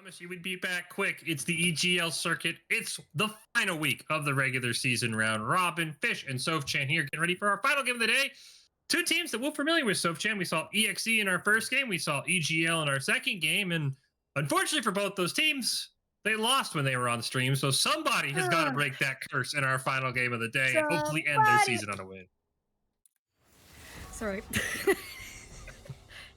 Promise you we'd be back quick. It's the EGL circuit. It's the final week of the regular season round robin. Fish and Sofchan here getting ready for our final game of the day. Two teams that we're familiar with, Sofchan. We saw EXE in our first game. We saw EGL in our second game. And unfortunately for both those teams, they lost when they were on stream. So somebody has got to break that curse in our final game of the day and hopefully end their season on a win. Sorry.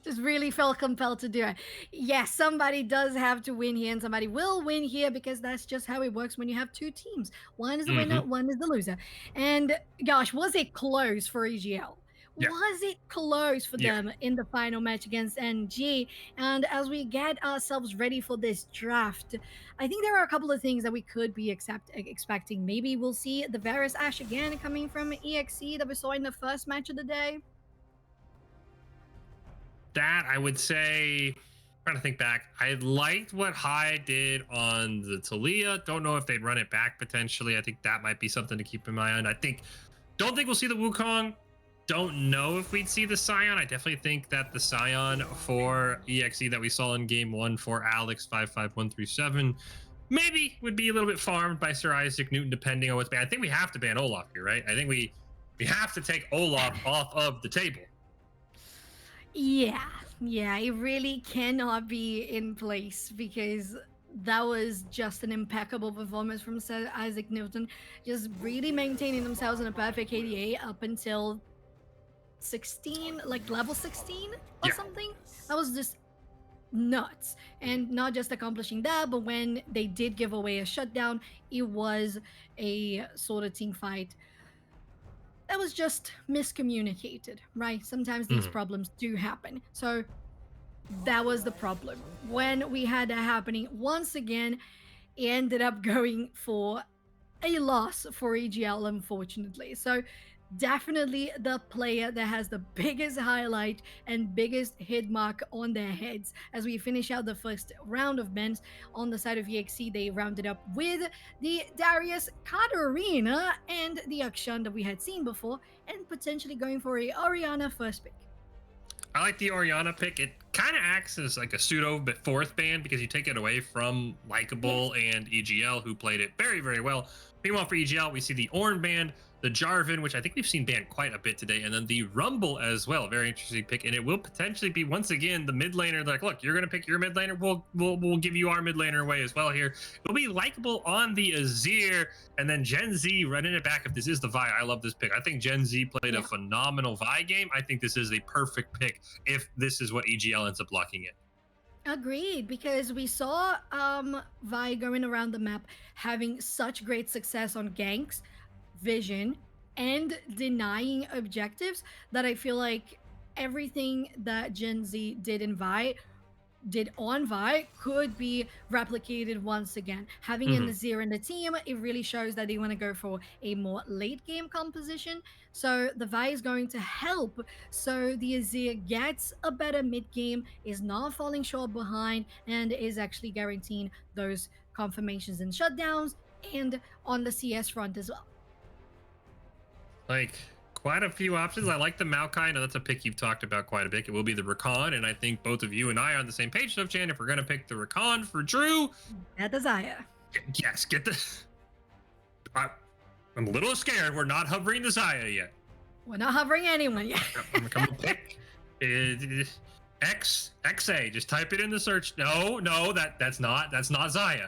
Just really felt compelled to do it. Yes, somebody does have to win here, and somebody will win here because that's just how it works when you have two teams. One is the winner, one is the loser. And gosh, was it close for EGL? Yeah. Was it close for them in the final match against NG? And as we get ourselves ready for this draft, I think there are a couple of things that we could be expecting. Maybe we'll see the Varus Ash again coming from EXE that we saw in the first match of the day. That I would say, trying to think back, I liked what High did on the Talia. Don't know if they'd run it back potentially. I think that might be something to keep in mind. Don't think we'll see the Wukong. Don't know if we'd see the Scion. I definitely think that the Scion for EXE that we saw in game one for Alex 55137 maybe would be a little bit farmed by Sir Isaac Newton, depending on what's banned. I think we have to ban Olaf here, right? I think we have to take Olaf off of the table. Yeah, it really cannot be in place because that was just an impeccable performance from Sir Isaac Newton, just really maintaining themselves in a perfect KDA up until 16, like level 16 or something. That was just nuts. And not just accomplishing that, but when they did give away a shutdown, it was a sort of team fight that was just miscommunicated, right? Sometimes these problems do happen. So that was the problem. When we had that happening, once again, it ended up going for a loss for EGL, unfortunately. So definitely the player that has the biggest highlight and biggest hit mark on their heads. As we finish out the first round of men's on the side of EXE, they rounded up with the Darius Katarina and the Akshan that we had seen before, and potentially going for a Orianna first pick. I like the Orianna pick. It kind of acts as like a pseudo fourth band because you take it away from Likeable and EGL, who played it very, very well. Meanwhile, for EGL, we see the Ornn band, the Jarvan, which I think we've seen banned quite a bit today, and then the Rumble as well. Very interesting pick, and it will potentially be once again the mid laner. Like, look, you're gonna pick your mid laner. We'll give you our mid laner away as well here. It'll be Likeable on the Azir, and then Gen Z running it back. If this is the Vi, I love this pick. I think Gen Z played a phenomenal Vi game. I think this is a perfect pick if this is what EGL ends up locking in. Agreed, because we saw Vi going around the map having such great success on ganks, vision, and denying objectives that I feel like everything that Gen Z did on Vi could be replicated once again. Having an Azir in the team, it really shows that they want to go for a more late game composition. So the Vi is going to help so the Azir gets a better mid game, is not falling short behind, and is actually guaranteeing those confirmations and shutdowns, and on the CS front as well. Like, quite a few options. I like the Maokai. I know that's a pick you've talked about quite a bit. It will be the Rakan, and I think both of you and I are on the same page, Sofchan. If we're going to pick the Rakan for Drew... Get the Xayah. Yes, get the... I'm a little scared. We're not hovering the Xayah yet. We're not hovering anyone yet. I'm going to pick... EXE. Just type it in the search. No, that's not Xayah.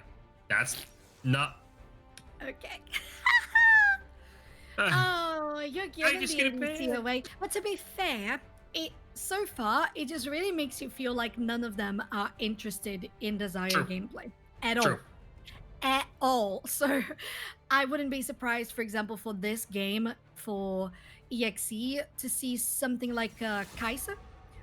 That's not... Okay. Oh, you're giving the easy away. But to be fair, so far, it just really makes you feel like none of them are interested in the Xayah gameplay at all. At all. So I wouldn't be surprised, for example, for this game for EXE to see something like Kai'Sa.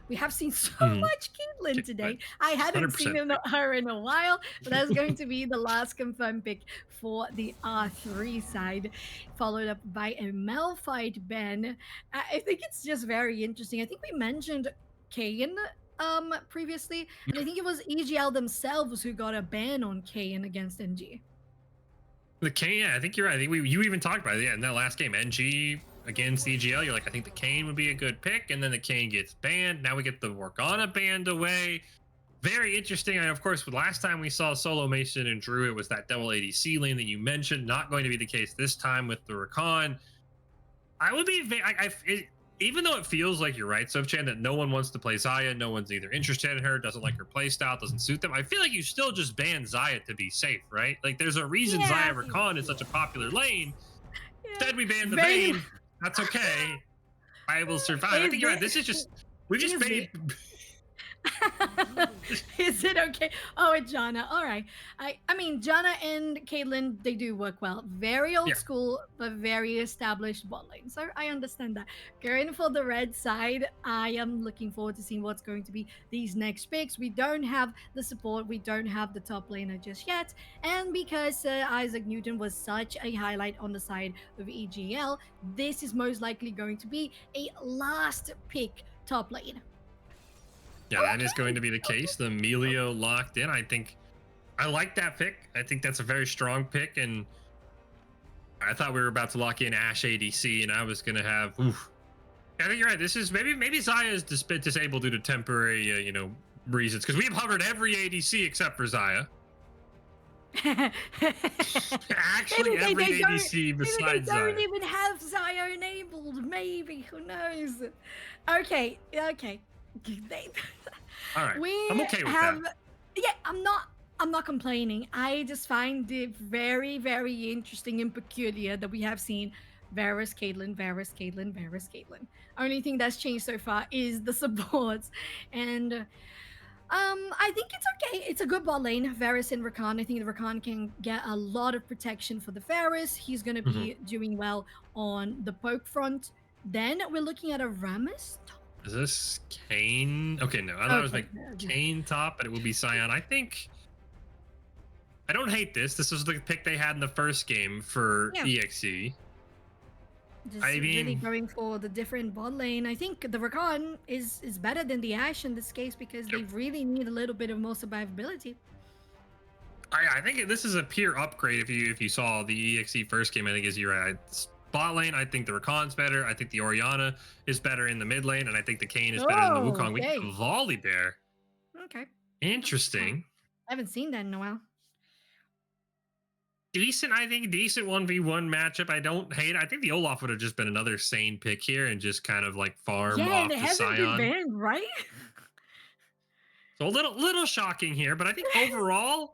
We have seen so much Caitlyn today. I hadn't 100%. Seen her in a while, but that's going to be the last confirmed pick for the R3 side, followed up by a Malphite ban. I think it's just very interesting. I think we mentioned Kayn previously, and I think it was EGL themselves who got a ban on Kayn against NG. The Kayn, yeah, I think you're right. I think you even talked about it in that last game. NG against EGL, you're like, I think the Kayn would be a good pick, and then the Kayn gets banned. Now we get the Morgana banned away. very interesting. And of course, last time we saw Solo Mason and Drew, it was that double ADC lane that you mentioned. Not going to be the case this time with the Rakan. I would be, even though it feels like you're right, Sofchan, that no one wants to play Zaya, no one's either interested in her, doesn't like her play style, doesn't suit them. I feel like you still just ban Zaya to be safe, right? Like there's a reason Yeah, Zaya Rakan is such a popular lane. yeah. Instead, we ban the Very. Bane. That's okay. I will survive. I Is think you're right. it? This is just we just Is made. it? Is it okay? Oh, it's Jana. All right. I mean, Jana and Caitlyn, they do work well. Very Yeah, old school, but very established bot lane. So I understand that. Going for the red side, I am looking forward to seeing what's going to be these next picks. We don't have the support, we don't have the top laner just yet. And because Isaac Newton was such a highlight on the side of EGL, this is most likely going to be a last pick top lane. yeah, that is going to be the case. The Emilio locked in. I think I like that pick. I think that's a very strong pick, and I thought we were about to lock in Ash ADC, and I was gonna have. Oof. I think you're right. This is maybe Zaya is disabled due to temporary, reasons because we've hovered every ADC except for Zaya. Actually, every ADC maybe they besides don't Zaya. even have Zio enabled. Maybe, who knows? Okay, okay. They- All right, we I'm okay with have. that. Yeah, I'm not complaining. I just find it very, very interesting and peculiar that we have seen Varus, Caitlyn, Varus, Caitlyn, Varus, Caitlyn. Only thing that's changed so far is the supports, and I think it's okay. It's a good bot lane, Varus and Rakan. I think the Rakan can get a lot of protection for the Varus. He's going to Mhm. be doing well on the poke front. Then we're looking at a Rammus. Is this Kane? Okay, no, I thought it was Okay. like Kane top, but it will be Sion. I think I don't hate this. This was the pick they had in the first game for Yeah. EXE. Just I really mean, going for the different bot lane. I think the Rakan is better than the Ashe in this case because yep. they really need a little bit of more survivability. I think this is a pure upgrade. If you saw the EXE first game, I think is you're right. Spot lane, I think the Rakan's better. I think the Oriana is better in the mid lane, and I think the Kane is better than the Oh, Wukong. We okay. have a Volley Bear. Okay. Huh. Interesting. I haven't seen that in a while. Decent, I think. Decent 1v1 matchup. I don't hate it. I think the Olaf would have just been another sane pick here and just kind of like farm Yeah, and off it the hasn't been Scion. banned, right? So a little shocking here, but I think overall,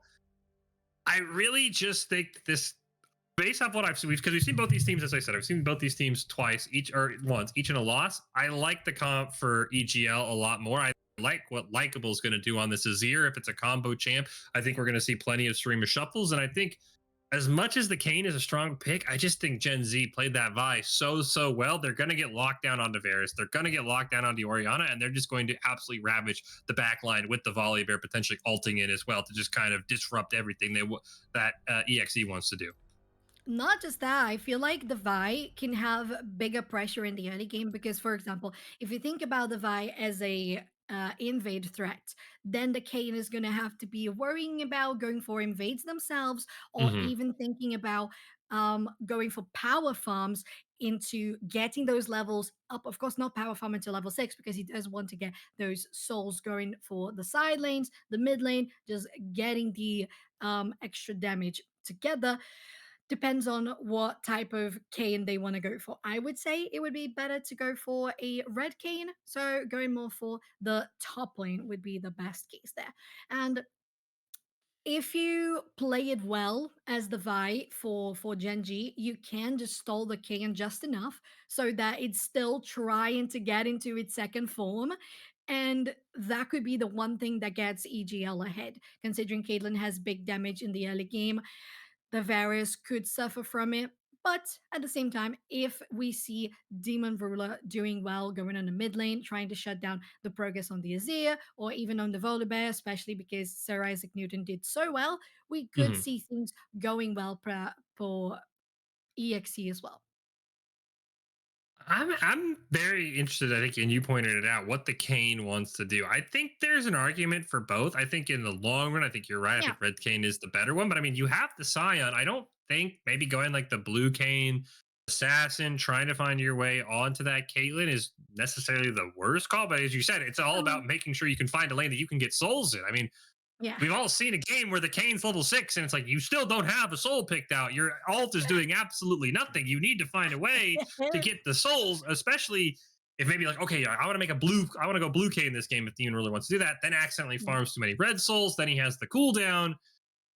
I really just think this, based off what I've seen, because we've seen both these teams, as I said, I've seen both these teams twice, each or once, each in a loss. I like the comp for EGL a lot more. I like what Likeable is going to do on this Azir. If it's a combo champ, I think we're going to see plenty of stream of shuffles. And I think as much as the Kane is a strong pick, I just think Gen Z played that Vi so well. They're going to get locked down onto Varus. They're going to get locked down onto Oriana, and they're just going to absolutely ravage the back line with the Volley Bear potentially ulting in as well to just kind of disrupt everything that EXE wants to do. Not just that, I feel like the Vi can have bigger pressure in the early game because, for example, if you think about the Vi as a invade threat, then the Kane is going to have to be worrying about going for invades themselves or Hmm. even thinking about going for power farms into getting those levels up. Of course, not power farm until level 6 because he does want to get those souls going for the side lanes, the mid lane, just getting the extra damage together. Depends on what type of cane they want to go for. I would say it would be better to go for a red cane. So going more for the top lane would be the best case there. And if you play it well as the Vi for Genji, you can just stall the cane just enough so that it's still trying to get into its second form. And that could be the one thing that gets EGL ahead, considering Caitlyn has big damage in the early game. The Varus could suffer from it. But at the same time, if we see Demon Ruler doing well, going on the mid lane, trying to shut down the progress on the Azir or even on the Volibear, especially because Sir Isaac Newton did so well, we could Hmm. see things going well for EXE as well. I'm very interested, I think, and you pointed it out, what the Kane wants to do. I think there's an argument for both. I think in the long run, I think you're right. I Yeah. think Red Kane is the better one. But I mean, you have the Scion. I don't think maybe going like the blue Kane, assassin trying to find your way onto that Caitlyn is necessarily the worst call. But as you said, it's all about making sure you can find a lane that you can get souls in. I mean, Yeah. we've all seen a game where the Kane's level 6 and it's like you still don't have a soul picked out. Your alt is doing absolutely nothing. You need to find a way to get the souls, especially if maybe like, okay, I want to make a blue, I want to go blue K in this game if Demon Ruler wants to do that, then accidentally farms too many red souls, then he has the cooldown.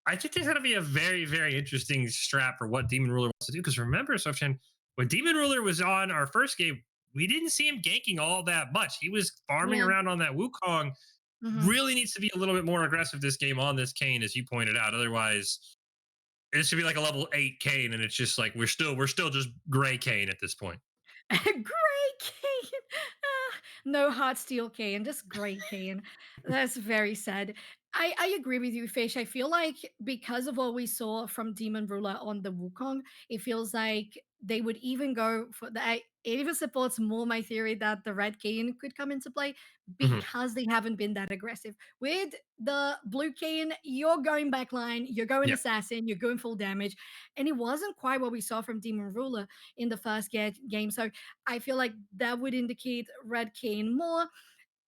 I think there's going to be a very, very interesting strat for what Demon Ruler wants to do. Because remember, Sofchan, when Demon Ruler was on our first game, we didn't see him ganking all that much. He was farming around on that Wukong. Really needs to be a little bit more aggressive this game on this Kane, as you pointed out. Otherwise, it should be like a level 8 Kane, and it's just like we're still just gray Kane at this point. Gray Kane. No hot steel Kane, just gray Kane. That's very sad. I agree with you, Fish. I feel like because of what we saw from Demon Ruler on the Wukong, it feels like they would even go for that. It even supports more my theory that the red Kane could come into play because they haven't been that aggressive. With the blue Kane, you're going backline, you're going assassin, you're going full damage. And it wasn't quite what we saw from Demon Ruler in the first game. So I feel like that would indicate red Kane more.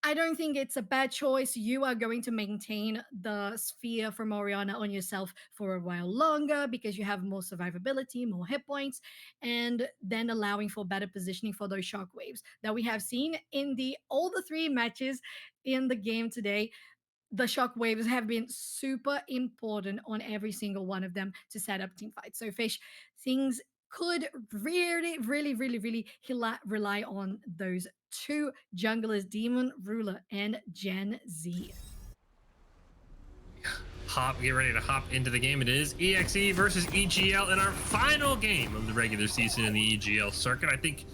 I don't think it's a bad choice. You are going to maintain the sphere from Oriana on yourself for a while longer because you have more survivability, more hit points, and then allowing for better positioning for those shockwaves that we have seen in all the 3 matches in the game today. The shockwaves have been super important on every single one of them to set up team fights. So Fish, things could really, really, really, really rely on those 2 junglers, Demon Ruler and Gen Z. Get ready to hop into the game. It is EXE versus EGL in our final game of the regular season in the EGL circuit. I think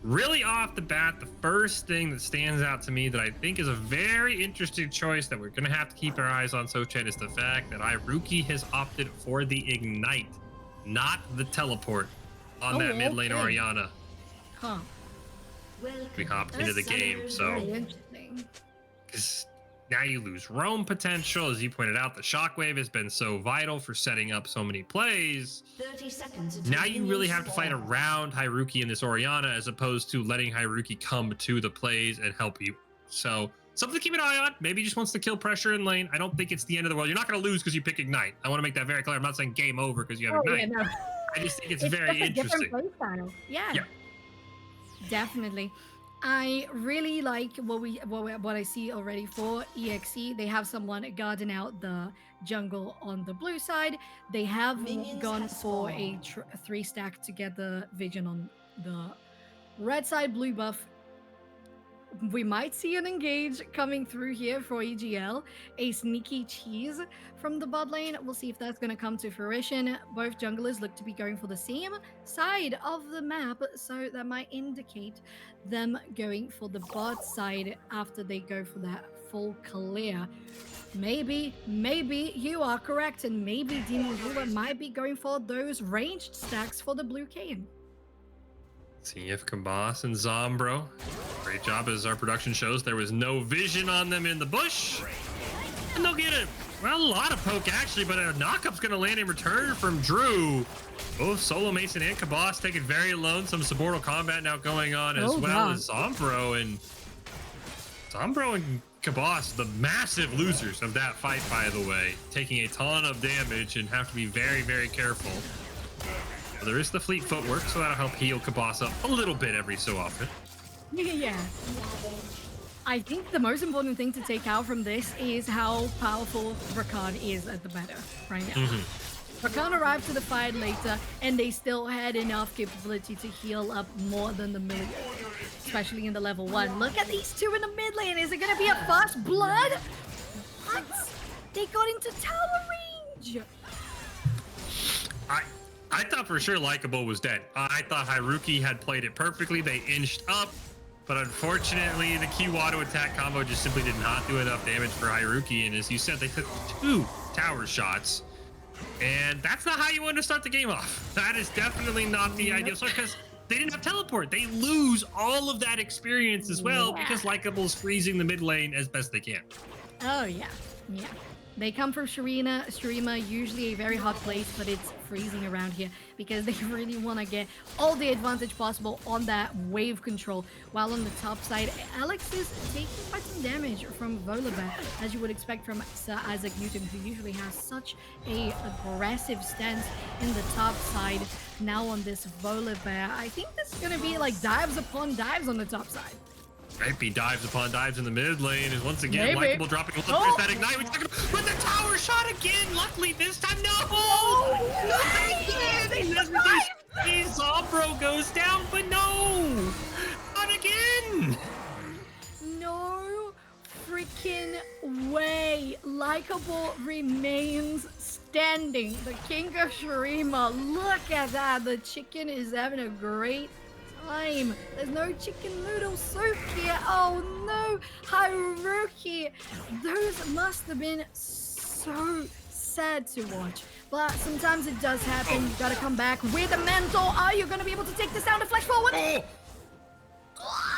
really off the bat, the first thing that stands out to me that I think is a very interesting choice that we're going to have to keep our eyes on, Sochan, is the fact that Iruki has opted for the Ignite, not the teleport on that mid lane Oriana. Huh. We hop into the game, so because now you lose roam potential. As you pointed out, the shockwave has been so vital for setting up so many plays. 30 seconds. Now you really have to fight around Hyruki and this Oriana as opposed to letting Hyruki come to the plays and help you. So something to keep an eye on. Maybe he just wants to kill pressure in lane. I don't think it's the end of the world. You're not going to lose because you pick Ignite. I want to make that very clear. I'm not saying game over because you have Ignite. Yeah, no. I just think it's very interesting. Yeah. Definitely. I really like what I see already for EXE. They have someone guarding out the jungle on the blue side. They have gone for a 3-stack to get the vision on the red side blue buff. We might see an engage coming through here for EGL, a sneaky cheese from the bot lane. We'll see if that's going to come to fruition. Both junglers look to be going for the same side of the map, so that might indicate them going for the bot side after they go for that full clear. Maybe you are correct, and maybe Demon Ruler might be going for those ranged stacks for the blue Kayn. See if Kabas and Zombro. Great job, as our production shows. There was no vision on them in the bush. And they'll get it. Well, a lot of poke, actually, but a knockup's going to land in return from Drew. Both Solo Mason and Kabas take it very alone. Some subordinate combat now going on as well as Zombro. And Kabas, the massive losers of that fight, by the way, taking a ton of damage and have to be very, very careful. There is the fleet footwork, so that'll help heal Kabas up a little bit every so often. Yeah. I think the most important thing to take out from this is how powerful Rakan is at the meta right now. Rakan arrived to the fight later, and they still had enough capability to heal up more than the million, especially in the level 1. Look at these 2 in the mid lane. Is it going to be a first blood? What? They got into tower range. I thought for sure Likeable was dead. I thought Hyruki had played it perfectly. They inched up, but unfortunately the Q auto attack combo just simply did not do enough damage for Hyruki. And as you said, they took 2 tower shots. And that's not how you want to start the game off. That is definitely not the ideal start, because they didn't have teleport. They lose all of that experience as well because Likeable's freezing the mid lane as best they can. Oh, yeah. They come from Shurima, usually a very hot place, but it's freezing around here because they really want to get all the advantage possible on that wave control. While on the top side, Alex is taking quite some damage from Volibear, as you would expect from Sir Isaac Newton, who usually has such a aggressive stance in the top side. Now on this Volibear, I think this is going to be like dives upon dives on the top side. Might be dives upon dives in the mid lane, and once again, Maybe. Likeable dropping a little that ignite. But the tower shot again. Luckily, this time, no! Zombro goes down, but no! Not again! No freaking way. Likeable remains standing. The king of Shurima. Look at that. The chicken is having a great time. There's no chicken noodle soup here. Oh no, Haruki. Those must have been so sad to watch. But sometimes it does happen. You gotta come back with a mental. Are you gonna be able to take this down to flash forward?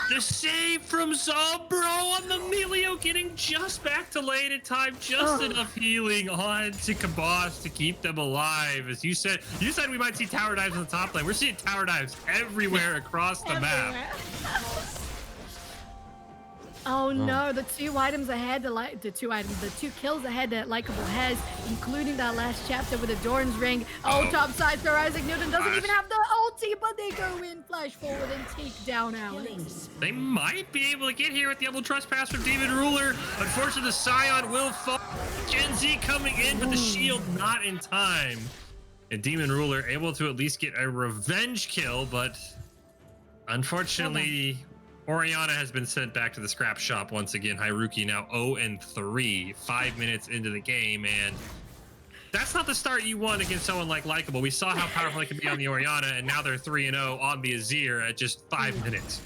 The save from Zombro on the Melio, getting just back to lane in time, just enough healing on to Kabos to keep them alive. As you said we might see tower dives on the top lane. We're seeing tower dives everywhere across the map. Oh no, the two items ahead, the two kills ahead that Likeable has, including that last chapter with the Doran's Ring. Oh, top side for Isaac Newton doesn't even have the ulti, but they go in, flash forward, and take down Alex. They might be able to get here with the Double Trespass from Demon Ruler. Unfortunately, the Scion will fall. Gen Z coming in, but the shield not in time. And Demon Ruler able to at least get a revenge kill, but unfortunately, Orianna has been sent back to the scrap shop once again. Haruki now 0-3, 5 minutes into the game, and that's not the start you want against someone like Likeable. We saw how powerful they can be on the Orianna, and now they're 3-0 on the Azir at just 5 minutes.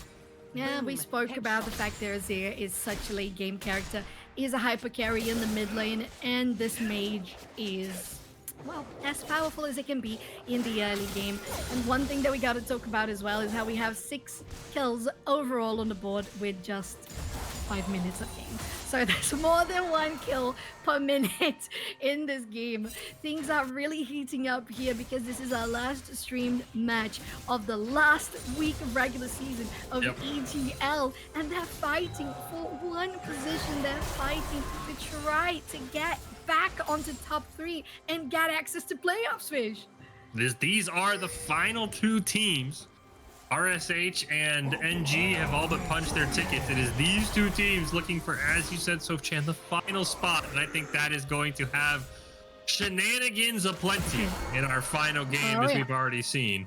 Yeah, we spoke about the fact that Azir is such a late game character. He's a hyper carry in the mid lane, and this mage is, well, as powerful as it can be in the early game. And one thing that we got to talk about as well is how we have 6 kills overall on the board with just 5 minutes of game. So there's more than 1 kill per minute in this game. Things are really heating up here because this is our last streamed match of the last week of regular season of EGL. And they're fighting for one position. They're fighting to try to get back onto top 3 and get access to playoffs, Fish. These are the final 2 teams. RSH and NG have all but punched their tickets. It is these 2 teams looking for, as you said, Sofchan, the final spot. And I think that is going to have shenanigans aplenty in our final game, as we've already seen.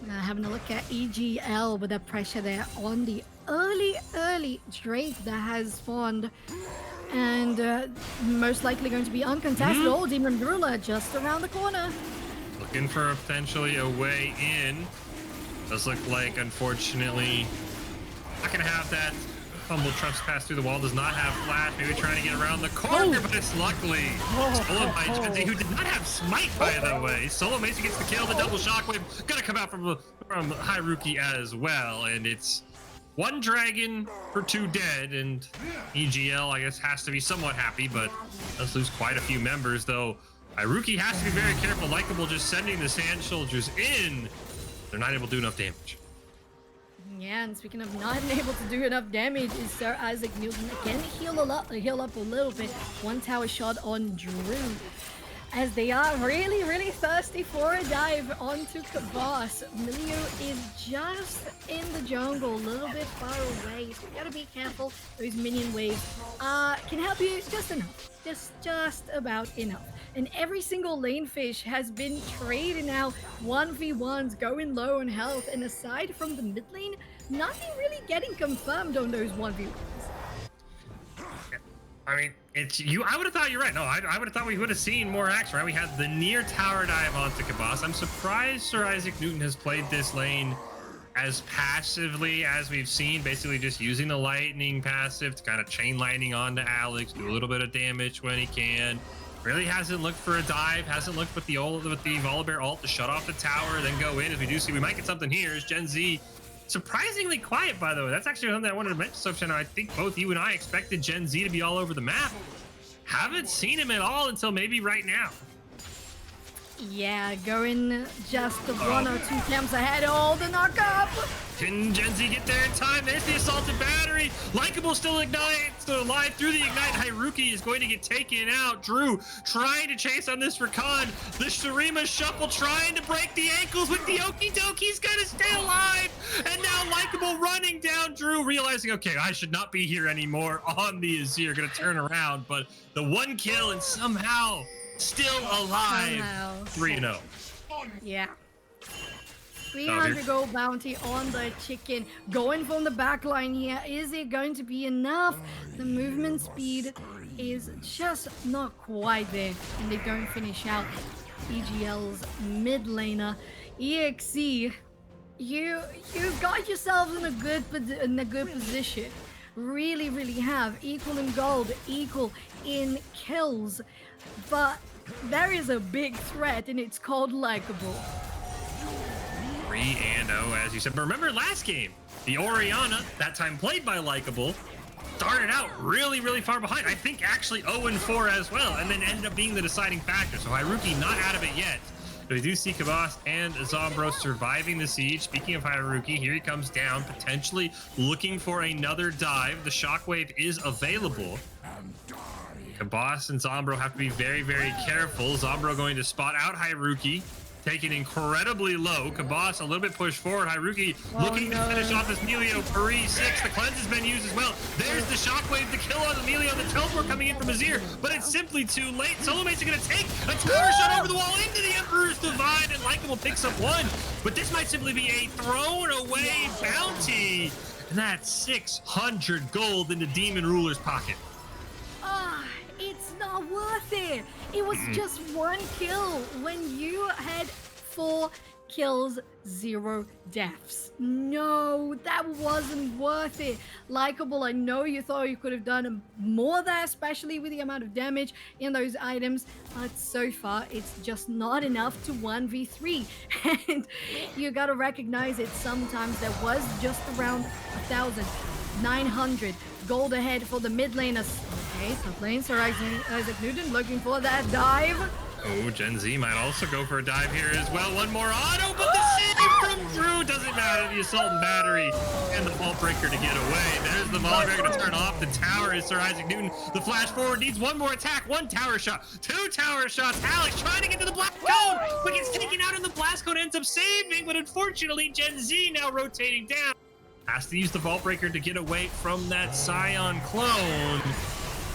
Having a look at EGL with the pressure there on the early Drake that has spawned, and most likely going to be uncontested. Oh, Demon Ruler just around the corner. Looking for potentially a way in. Does look like, unfortunately, not gonna have that humble trespass through the wall. Does not have flash. Maybe trying to get around the corner, but it's luckily stolen by Gen Z, who did not have smite, by the way. Solo Mason gets the kill. The double shockwave gonna come out from Haruki as well, and it's 1 dragon for 2 dead, and EGL, I guess, has to be somewhat happy, but does lose quite a few members, though. Haruki has to be very careful. Likeable just sending the Sand Soldiers in. They're not able to do enough damage. Yeah, and speaking of not able to do enough damage, is Sir Isaac Newton again heal up a little bit. 1 tower shot on Drew, as they are really thirsty for a dive onto Kabos. Melio is just in the jungle, a little bit far away, so you gotta be careful. Those minion waves can help you just enough, just about enough. And every single lane Fish has been trading out 1v1s, going low on health, and aside from the mid lane, nothing really getting confirmed on those 1v1s. I mean, it's you. I would have thought you're right. No, I would have thought we would have seen more action, right? We had the near tower dive onto Kabos. I'm surprised Sir Isaac Newton has played this lane as passively as we've seen, basically just using the lightning passive to kind of chain lightning onto Alex, do a little bit of damage when he can. Really hasn't looked for a dive, hasn't looked with the Volibear ult to shut off the tower, then go in. As we do see, we might get something here as Gen Z surprisingly quiet, by the way. That's actually something I wanted to mention, Sophie. I think both you and I expected Gen Z to be all over the map. Haven't seen him at all until maybe right now. Yeah, going just one or two camps ahead. Oh, the knock up! Can Gen Z get there in time? There's the assaulted battery. Likeable still alive through the ignite. Hyruki is going to get taken out. Drew trying to chase on this Rakan. The Shurima shuffle trying to break the ankles with the Okie doke. He's gonna stay alive. And now Likeable running down Drew, realizing, okay, I should not be here anymore on the Azir. Gonna turn around, but the one kill and somehow still alive. 3-0. Yeah. 300 gold bounty on the chicken. Going from the back line here. Is it going to be enough? The movement speed is just not quite there. And they don't finish out EGL's mid laner. EXE, you've got yourselves in a good position. Really, really have. Equal in gold, equal in kills. But there is a big threat, and it's called Likeable. 3-0, as you said. But remember last game, the Orianna, that time played by Likeable, started out really, really far behind. I think actually 0-4 as well, and then ended up being the deciding factor. So Hyruki not out of it yet. But we do see Kabas and Zombro surviving the siege. Speaking of Hyruki, here he comes down, potentially looking for another dive. The shockwave is available. Kabas and Zombro have to be very, very careful. Zombro going to spot out Hyruki, taken incredibly low. Kabas a little bit pushed forward. Hyruki looking to finish off this Melio. Paris 6. The cleanse has been used as well. There's the shockwave, the kill on the Melio, the teleport coming in from Azir, but it's simply too late. Solomates are going to take a tower shot over the wall into the Emperor's Divide, and Likeable picks up one. But this might simply be a thrown away bounty. And that's 600 gold into Demon Ruler's pocket. It's not worth it. It was just one kill when you had 4 kills, 0 deaths. No, that wasn't worth it. Likeable, I know you thought you could have done more there, especially with the amount of damage in those items, but so far it's just not enough to 1v3. And you gotta recognize it, sometimes there was just around 1,900 gold ahead for the mid laners. Okay, top lane, Sir Isaac Newton looking for that dive. Oh, Gen Z might also go for a dive here as well. One more auto, but the save from Drew doesn't matter. The assault and battery and the vault breaker to get away. There's the vault breaker to turn off. The tower is Sir Isaac Newton. The flash forward needs one more attack. 1 tower shot, 2 tower shots. Alex trying to get to the blast cone, but gets taken out and the blast cone ends up saving. But unfortunately, Gen Z now rotating down. Has to use the vault breaker to get away from that Scion clone.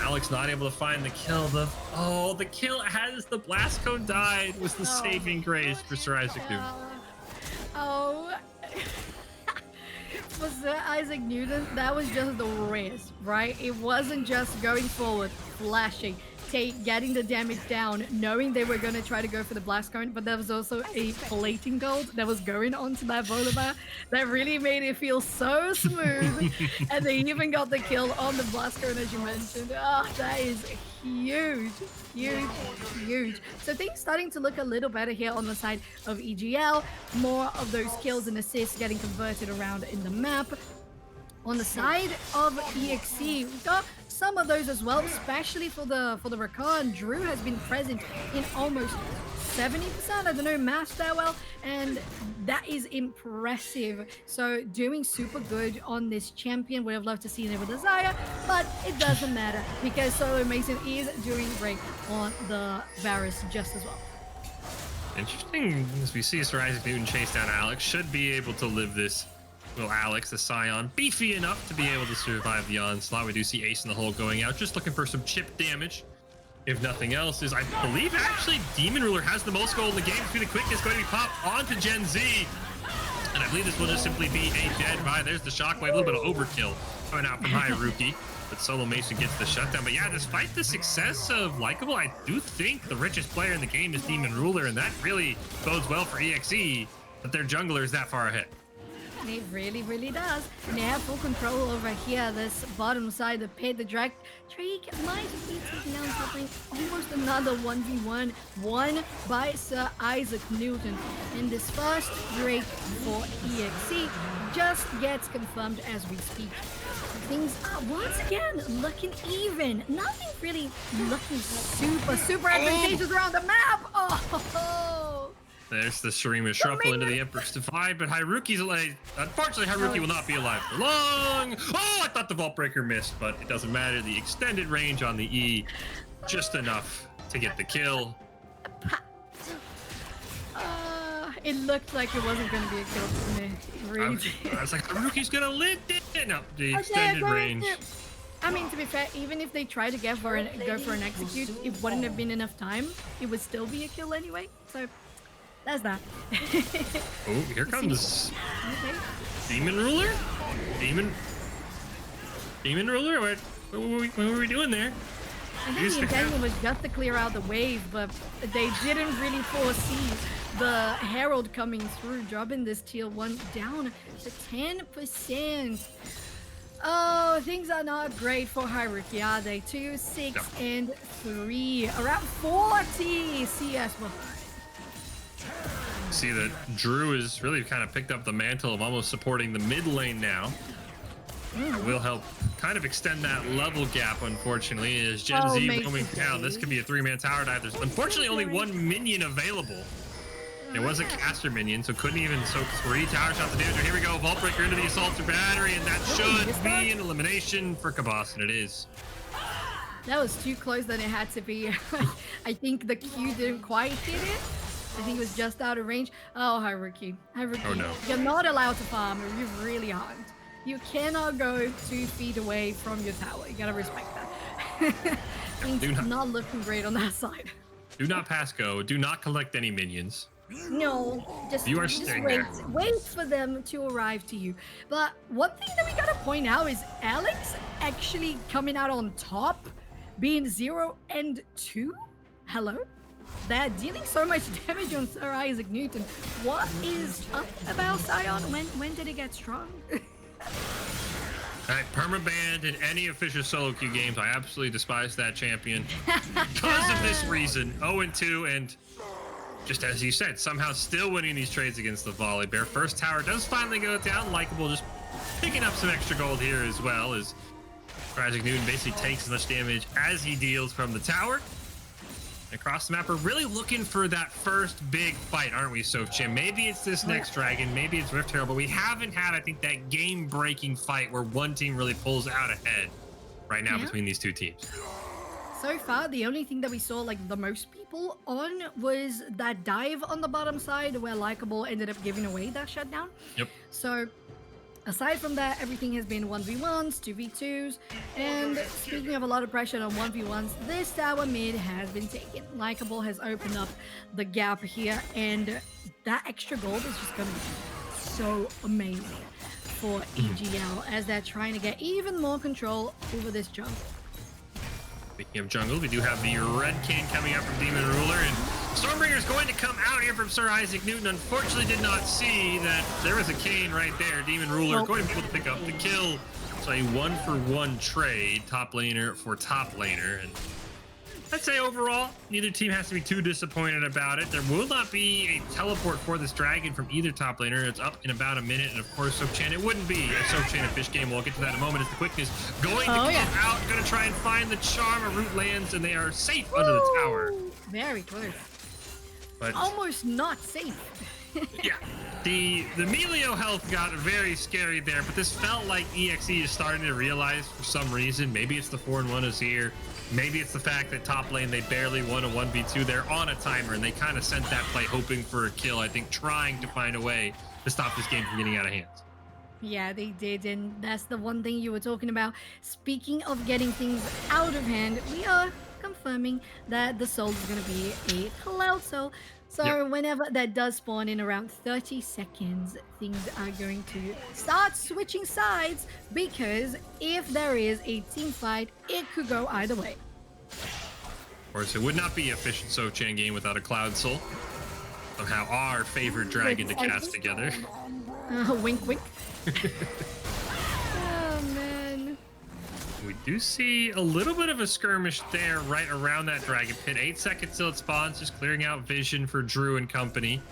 Alex not able to find the kill. The kill as the blast cone died was the saving grace for Sir Isaac Newton. For Sir Isaac Newton, that was just the risk, right? It wasn't just going forward, flashing, getting the damage down, knowing they were going to try to go for the blast cone, but there was also a plating gold that was going onto that Volibear that really made it feel so smooth. And they even got the kill on the blast cone, as you mentioned. That is huge, huge, huge. So things starting to look a little better here on the side of EGL. More of those kills and assists getting converted around in the map. On the side of EXE, we've got some of those as well, especially for the Rakan. Drew has been present in almost 70%. I don't know math that well, and that is impressive. So doing super good on this champion. Would have loved to see it with Desire, but it doesn't matter because Solo Mason is doing great on the Varus just as well. Interesting as we see Sir Isaac Newton chase down Alex. Should be able to live this. Will Alex, the Scion, beefy enough to be able to survive the onslaught. We do see Ace in the hole going out, just looking for some chip damage. If nothing else, I believe actually Demon Ruler has the most gold in the game. It's the quickest going to be popped onto Gen Z. And I believe this will just simply be a dead bye. There's the shockwave, a little bit of overkill coming out from Hyruki. But Solo Mason gets the shutdown. But yeah, despite the success of Likeable, I do think the richest player in the game is Demon Ruler, and that really bodes well for EXE that their jungler is that far ahead. It really, really does. And they have full control over here, this bottom side, the pit, the Drake might be taking down something. Almost another 1v1, won by Sir Isaac Newton. In this first Drake for EXE, just gets confirmed as we speak. Things are once again looking even. Nothing really looking super advantageous around the map. Oh, There's the Shurima Shuffle into the Emperor's Divide, but Haruki's alive. Unfortunately, Haruki will not be alive for long. Oh, I thought the Vault Breaker missed, but it doesn't matter. The extended range on the E, just enough to get the kill. it looked like it wasn't going to be a kill for me. It really did. I was like, Haruki's gonna live it. No, the extended range. I mean, to be fair, even if they try to go for an execute, it wouldn't have been enough time. It would still be a kill anyway. So that's that. Oh, here comes Okay. Demon Ruler. Demon Ruler. What were we doing there? I think the intention was just to clear out the wave, but they didn't really foresee the Herald coming through, dropping this tier 1 down to 10%. Oh, things are not great for Haruki, are they? 2, 6, and 3. Around 40 CS behind. See that Drew has really kind of picked up the mantle of almost supporting the mid lane now. That will help kind of extend that level gap, unfortunately, as Gen Z roaming down. This could be a 3-man tower dive. There's unfortunately only 1 minion available. It was a caster minion, so couldn't even soak 3 tower shots of damage. Here we go, Vault Breaker into the Assaulter Battery, and that should be an elimination for Kabas, and it is. That was too close than it had to be. I think the Q didn't quite hit it. I think it was just out of range. Oh, Haruki. Oh, no. You're not allowed to farm. You really aren't. You cannot go 2 feet away from your tower. You gotta respect that. Things not looking great on that side. Do not pass go. Do not collect any minions. No, just wait for them to arrive to you. But one thing that we gotta point out is Alex actually coming out on top, being 0 and 2. Hello? They're dealing so much damage on Sir Isaac Newton. What is up about Sion? When did it get strong? Alright, permabanned in any official solo queue games. I absolutely despise that champion because of this reason. 0 and 2, and just as you said, somehow still winning these trades against the Volley Bear. First tower does finally go down. Likeable just picking up some extra gold here as well, as Isaac Newton basically takes as much damage as he deals from the tower. Across the map, we're really looking for that first big fight, aren't we, Sofchan? Maybe it's this next dragon, maybe it's Rift Herald, but we haven't had, I think, that game-breaking fight where one team really pulls out ahead right now between these two teams. So far, the only thing that we saw, like, the most people on was that dive on the bottom side where Likeable ended up giving away that shutdown. Yep. So, aside from that, everything has been 1v1s, 2v2s, and speaking of a lot of pressure on 1v1s, this tower mid has been taken. Likeable has opened up the gap here, and that extra gold is just going to be so amazing for EGL as they're trying to get even more control over this jungle. Speaking of jungle, we do have the Red King coming up from Demon Ruler, and Stormbringer is going to come out here from Sir Isaac Newton. Unfortunately, did not see that there was a Kane right there. Demon Ruler going to be able to pick up the kill. So a 1-for-1 trade, top laner for top laner. And I'd say overall, neither team has to be too disappointed about it. There will not be a teleport for this dragon from either top laner. It's up in about a minute, and of course, Sofchan, it wouldn't be a Sofchan and Fish game. We'll get to that in a moment. As the quickness going to come out, going to try and find the charm. A root lands, and they are safe under the tower. Very close. But almost not safe. yeah, the Melio health got very scary there, but this felt like EXE is starting to realize for some reason. Maybe it's the 4-1 is here. Maybe it's the fact that top lane, they barely won a 1v2. They're on a timer, and they kind of sent that play hoping for a kill. I think trying to find a way to stop this game from getting out of hands. Yeah, they did, and that's the one thing you were talking about. Speaking of getting things out of hand, we are confirming that the soul is going to be a Cloud Soul. So whenever that does spawn in around 30 seconds, things are going to start switching sides, because if there is a team fight, it could go either way. Of course, it would not be a Fish and Sofchan game without a Cloud Soul. Somehow our favorite dragon to cast together. Wink, wink. Oh, man. We do see a little bit of a skirmish there right around that dragon pit. 8 seconds till it spawns, just clearing out vision for Drew and company.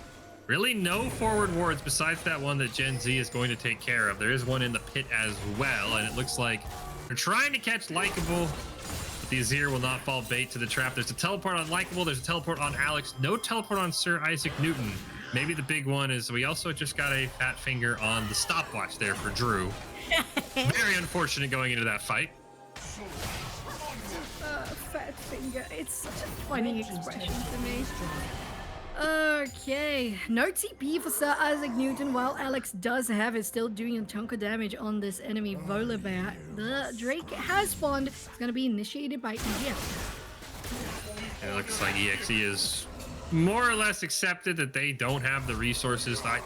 Really no forward wards besides that one that Gen Z is going to take care of. There is one in the pit as well, and it looks like they're trying to catch Likeable, but the Azir will not fall bait to the trap. There's a teleport on Likeable, there's a teleport on Alex, no teleport on Sir Isaac Newton. Maybe the big one is we also just got a fat finger on the stopwatch there for Drew. Very unfortunate going into that fight. Fat finger. It's such a funny expression to me. Okay, no TP for Sir Isaac Newton, while Alex does have it, still doing a chunk of damage on this enemy Volibear. The Drake has spawned. It's going to be initiated by EGL. It looks like EXE is more or less accepted that they don't have the resources. I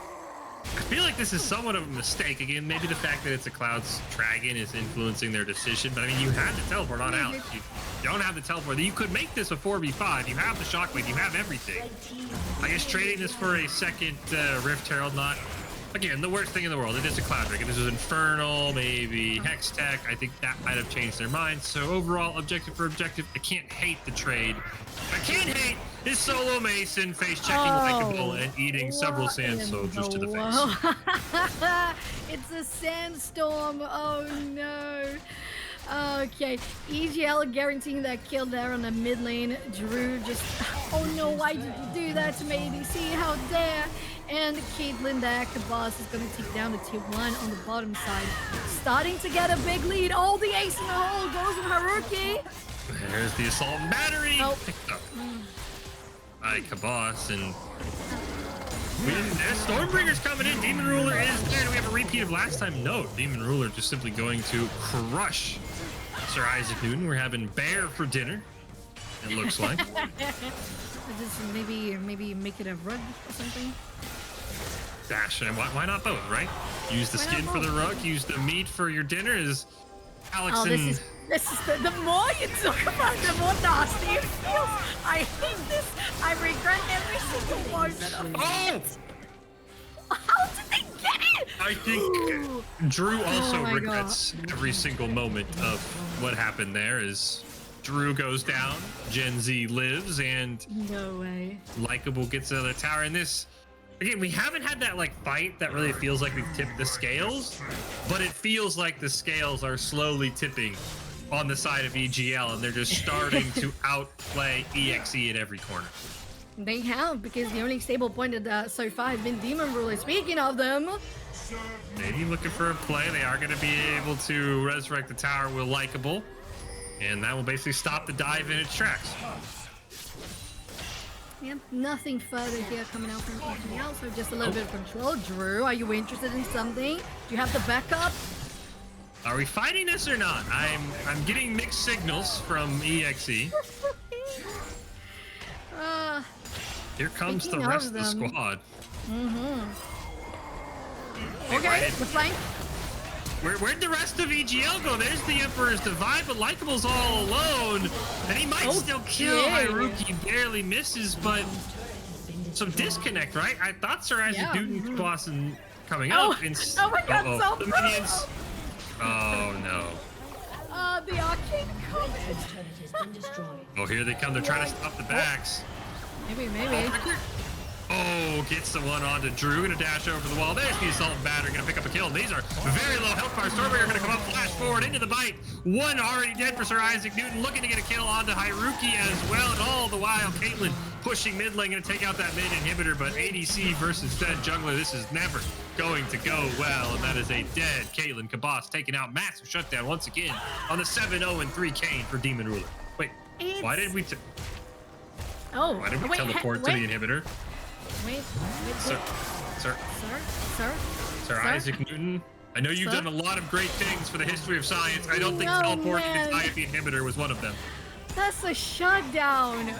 feel like this is somewhat of a mistake. Again, maybe the fact that it's a Cloud's Dragon is influencing their decision, but I mean, you had the teleport on Alex. You don't have the teleport. You could make this a 4v5. You have the Shockwave. You have everything. I guess trading this for a second Rift Herald, not, again, the worst thing in the world. It is a Cloud Dragon. This is Infernal, maybe Hex Tech. I think that might have changed their minds. So overall, objective for objective, I can't hate the trade. I can't hate his solo Mason face checking Likeable and eating several sand soldiers to the face. It's a sandstorm. Oh no. Okay, EGL guaranteeing that kill there on the mid lane. Drew just, oh no, why did you do that to me? See how dare? And Caitlyn there, Kabas is going to take down the tier 1 on the bottom side. Starting to get a big lead. Oh, the ace in the hole goes in Haruki. There's the assault and battery. Oh. Picked up by Kabas, and Stormbringer's coming in. Demon Ruler is there. Do we have a repeat of last time? No, Demon Ruler just simply going to crush Sir Isaac Newton. We're having bear for dinner, it looks like. Just maybe make it a rug or something. Dash, and why not both, right? Use the skin for the rug, use the meat for your dinner. Is Alex and... This is the more you talk about, the more nasty it feels. I hate this. I regret every single moment of it. How did they get it? I think Drew also regrets every single moment of what happened there. Is Drew goes down, Gen Z lives, and no way. Likeable gets another tower. And this, again, we haven't had that like fight that really feels like we've tipped the scales, but it feels like the scales are slowly tipping on the side of EGL, and they're just starting to outplay EXE at every corner. They have, because the only stable point so far has been Demon Ruler. Speaking of them, maybe looking for a play. They are going to be able to resurrect the tower with Likeable, and that will basically stop the dive in its tracks. Yeah, nothing further here coming out from EGL, so just a little bit of control. Drew, are you interested in something? Do you have the backup? Are we fighting this or not? I'm getting mixed signals from EXE. Here comes the rest of the squad. Okay, the flank. Where'd the rest of EGL go? There's the Emperor's Divide, but Likeable's all alone. And he might still kill Haruki. Barely misses, but some disconnect, right? I thought Sir Isaac Newton boss coming up. Oh my god, the minions. Oh no. The arcane comment. Oh, here they come. They're trying to stop the backs. Maybe. Oh, gets the one onto Drew. Gonna dash over the wall. There's the assault and battery. Gonna pick up a kill. These are very low health bars. Stormbreaker gonna come up, flash forward into the bite. One already dead for Sir Isaac Newton. Looking to get a kill onto Haruki as well. And all the while, Caitlyn pushing mid lane. Gonna take out that mid inhibitor. But ADC versus dead jungler. This is never going to go well. And that is a dead Caitlyn. Kabas taking out massive shutdown once again on the 7-0-3 Kane for Demon Ruler. Wait, why did we... Why did we teleport to the inhibitor? Wait. Sir Isaac Newton, I know you've done a lot of great things for the history of science. I don't think teleporting to tie up the inhibitor was one of them. That's a shutdown.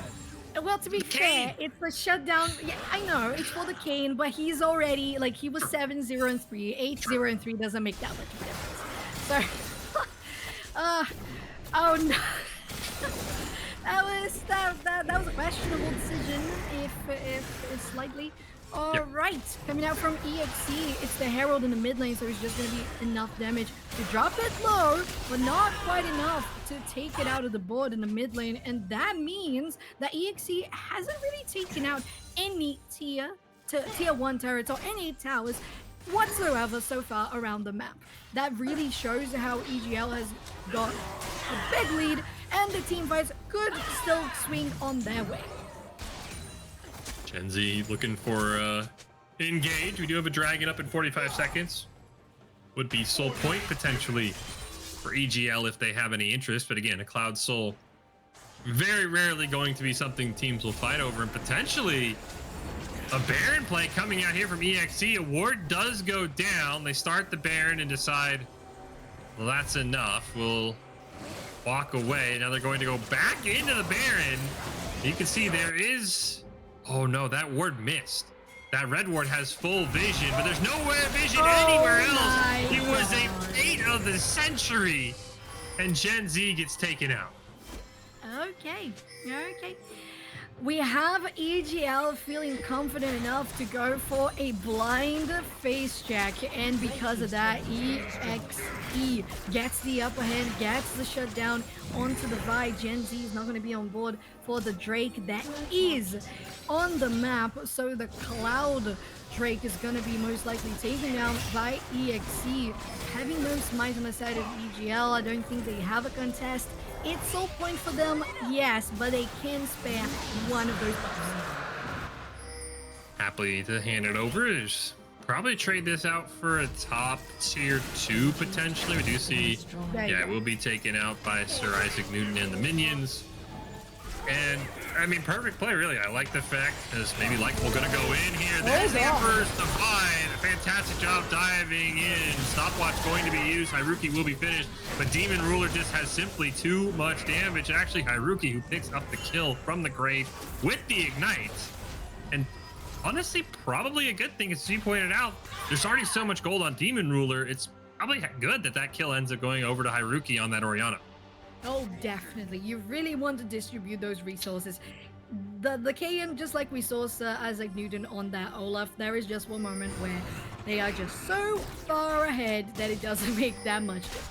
Well, to be fair, it's a shutdown. Yeah, I know, it's for the Kane, but he's already, like, he was 7-0-3. 8-0-3 doesn't make that much of a difference. So, oh no. That was a questionable decision, if slightly. All right, coming out from EXE, it's the Herald in the mid lane, so it's just going to be enough damage to drop it low, but not quite enough to take it out of the board in the mid lane. And that means that EXE hasn't really taken out any tier tier 1 turrets or any towers whatsoever so far around the map. That really shows how EGL has got a big lead, and the team fights could still swing on their way. Gen Z looking for engage. We do have a dragon up in 45 seconds. Would be soul point potentially for EGL if they have any interest, but again, a Cloud Soul very rarely going to be something teams will fight over, and potentially a Baron play coming out here from EXE. A ward does go down. They start the Baron and decide, well, that's enough. We'll walk away. Now they're going to go back into the Baron. You can see there is, oh no, that ward missed. That red ward has full vision, but there's nowhere vision anywhere else. It was a fate of the century, and Gen Z gets taken out. Okay. We have EGL feeling confident enough to go for a blind face check, and because of that, EXE gets the upper hand, gets the shutdown onto the Vi. Gen Z is not going to be on board for the Drake that is on the map, so the Cloud Drake is going to be most likely taken down by EXE. Having no smite on the side of EGL, I don't think they have a contest. It's soul point for them, yes, but they can spare one of those buffs. Happily to hand it over. Just probably trade this out for a top tier 2 potentially. We do see, yeah, it will be taken out by Sir Isaac Newton and the minions. And I mean, perfect play, really. I like the fact as maybe Likeable gonna go in here. There's the Emperor's Divine. Fantastic job diving in. Stopwatch going to be used. Haruki will be finished, but Demon Ruler just has simply too much damage. Actually, Haruki, who picks up the kill from the grave with the Ignite. And honestly, probably a good thing, as you pointed out, there's already so much gold on Demon Ruler. It's probably good that that kill ends up going over to Haruki on that Orianna. Oh, definitely. You really want to distribute those resources. The KN, just like we saw Sir Isaac Newton on that Olaf, there is just one moment where they are just so far ahead that it doesn't make that much difference.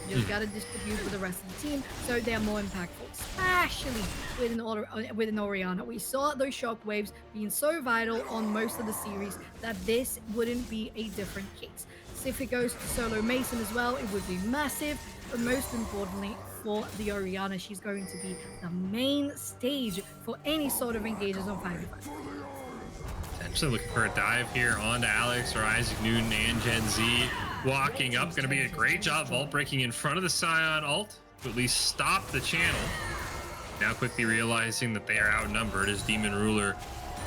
You just gotta distribute with the rest of the team so they're more impactful, especially with an Orianna. We saw those shockwaves being so vital on most of the series that this wouldn't be a different case. So if it goes to solo Mason as well, it would be massive, but most importantly, for the Orianna, she's going to be the main stage for any sort of engages on 5v5. Potentially looking for a dive here onto Alex or Isaac Newton and Gen Z. Walking up, going to be a great job vault breaking in front of the Scion ult to at least stop the channel. Now quickly realizing that they are outnumbered as Demon Ruler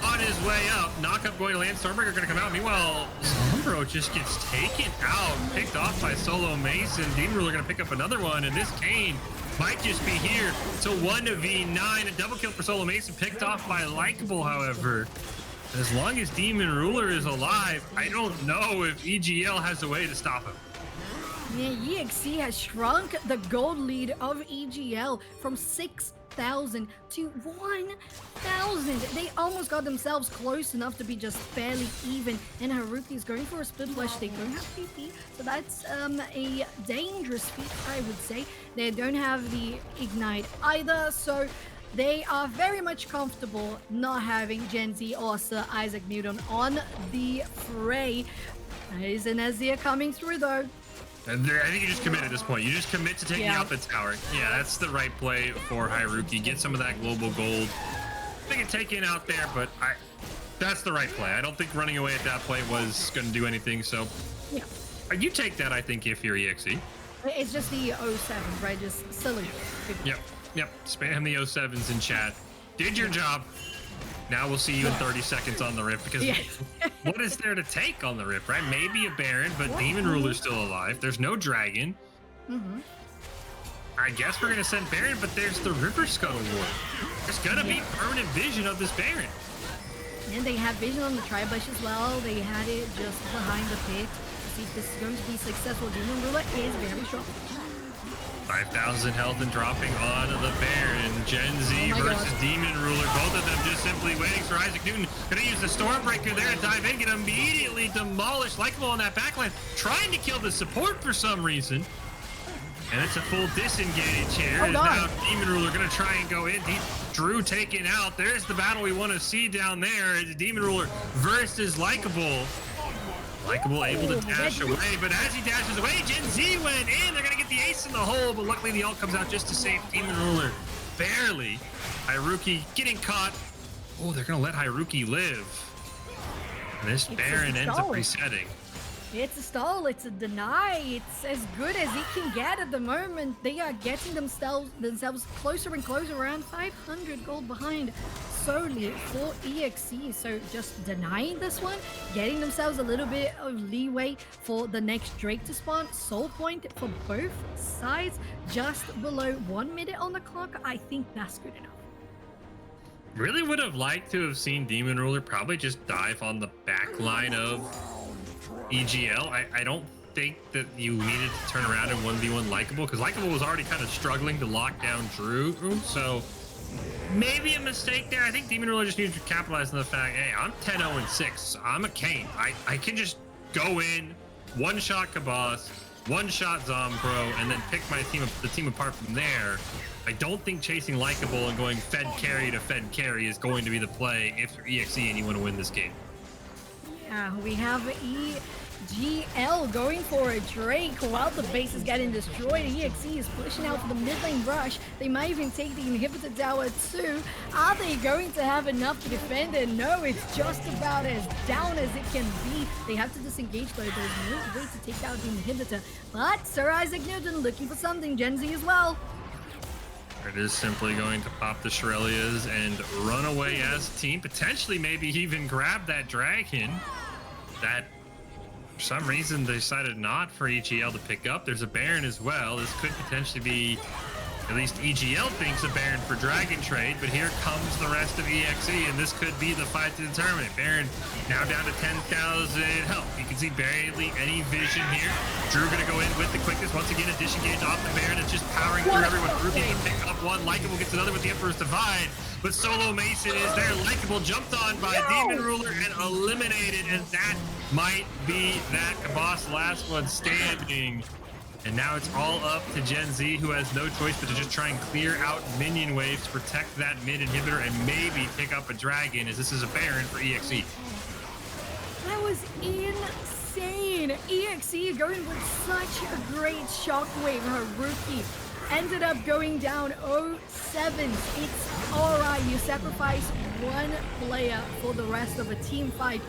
on his way up. Knockup going to land. Stormbreaker going to come out. Meanwhile, Sombro just gets taken out, picked off by Solo Mason. Demon Ruler going to pick up another one, and this Kane might just be here to 1v9. A double kill for Solo Mason, picked off by Likeable, however. As long as Demon Ruler is alive, I don't know if EGL has a way to stop him. Yeah, EXE has shrunk the gold lead of EGL from 6,000 to 1,000. They almost got themselves close enough to be just barely even, and Haruki is going for a split flush. They don't have PP, so that's a dangerous feat, I would say. They don't have the Ignite either, so they are very much comfortable not having Gen Z or Sir Isaac Newton on the fray. Is an Azir coming through though. And I think you just commit at this point. You just commit to taking out the tower. Yeah, that's the right play for Haruki. Get some of that global gold. They can take it out there, but that's the right play. I don't think running away at that point was going to do anything. So yeah, you take that, I think, if you're EXE. It's just the 07, right? Just salute. Yep. Spam the 07s in chat. Did your job. Now we'll see you in 30 seconds on the Rift, because what is there to take on the Rift, right? Maybe a Baron, but Demon Ruler's still alive. There's no Dragon. I guess we're going to send Baron, but there's the River Scuttle Ward. There's going to be permanent vision of this Baron. And they have vision on the Tri-Bush as well. They had it just behind the pit. See if this is going to be successful. Demon Ruler is very strong. 5,000 health and dropping on the Baron. Gen Z versus Demon Ruler. Both of them just simply waiting for Isaac Newton. Gonna use the Stormbreaker there to dive in, get immediately demolished. Likeable on that backline, trying to kill the support for some reason. And it's a full disengage here. Now Demon Ruler gonna try and go in. Drew taken out. There's the battle we want to see down there. It's Demon Ruler versus Likeable. Likeable able to dash away, but as he dashes away, Gen Z went in. They're gonna get the ace in the hole, but luckily the ult comes out just to save Demon Ruler. Barely. Haruki getting caught. Oh, they're gonna let Haruki live. And this Baron ends up resetting. It's a stall, it's a deny, it's as good as it can get at the moment. They are getting themselves closer and closer, around 500 gold behind solely for EXE. So just denying this one, getting themselves a little bit of leeway for the next Drake to spawn. Soul point for both sides, just below 1 minute on the clock. I think that's good enough. Really would have liked to have seen Demon Ruler probably just dive on the back line of EGL. I don't think that you needed to turn around and 1v1 Likeable, because Likeable was already kind of struggling to lock down Drew. So maybe a mistake there. I think Demon Ruler just needs to capitalize on the fact, hey, I'm 10-0-6. I'm a Kane. I can just go in, one-shot Kabas, one-shot Zombro, and then pick the team apart from there. I don't think chasing Likeable and going Fed carry to Fed carry is going to be the play if you're EXE and you want to win this game. Yeah, we have EGL going for a Drake while the base is getting destroyed. EXE is pushing out for the mid lane rush. They might even take the inhibitor tower too. Are they going to have enough to defend it? No, it's just about as down as it can be. They have to disengage though. There's no way to take out the inhibitor. But Sir Isaac Newton looking for something. Gen Z as well. It is simply going to pop the Shirelias and run away as a team. Potentially maybe even grab that dragon that for some reason they decided not for EGL to pick up. There's a Baron as well. This could potentially be, at least EGL thinks, a Baron for dragon trade, but here comes the rest of EXE, and this could be the fight to determine it. Baron now down to 10,000 health. You can see barely any vision here. Drew gonna go in with the quickness. Once again, a disengage off the Baron. It's just powering through everyone. Ruby can pick up one. Likeable gets another with the Emperor's Divide. But Solo Mason is there. Likeable jumped on by Demon Ruler and eliminated. And that might be that Kabas last one standing. And now it's all up to Gen Z, who has no choice but to just try and clear out minion waves to protect that mid inhibitor and maybe pick up a dragon, as this is a Baron for EXE. That was insane. EXE going with such a great shockwave. Her rookie ended up going down 0-7. It's all right. You sacrifice one player for the rest of a team fight.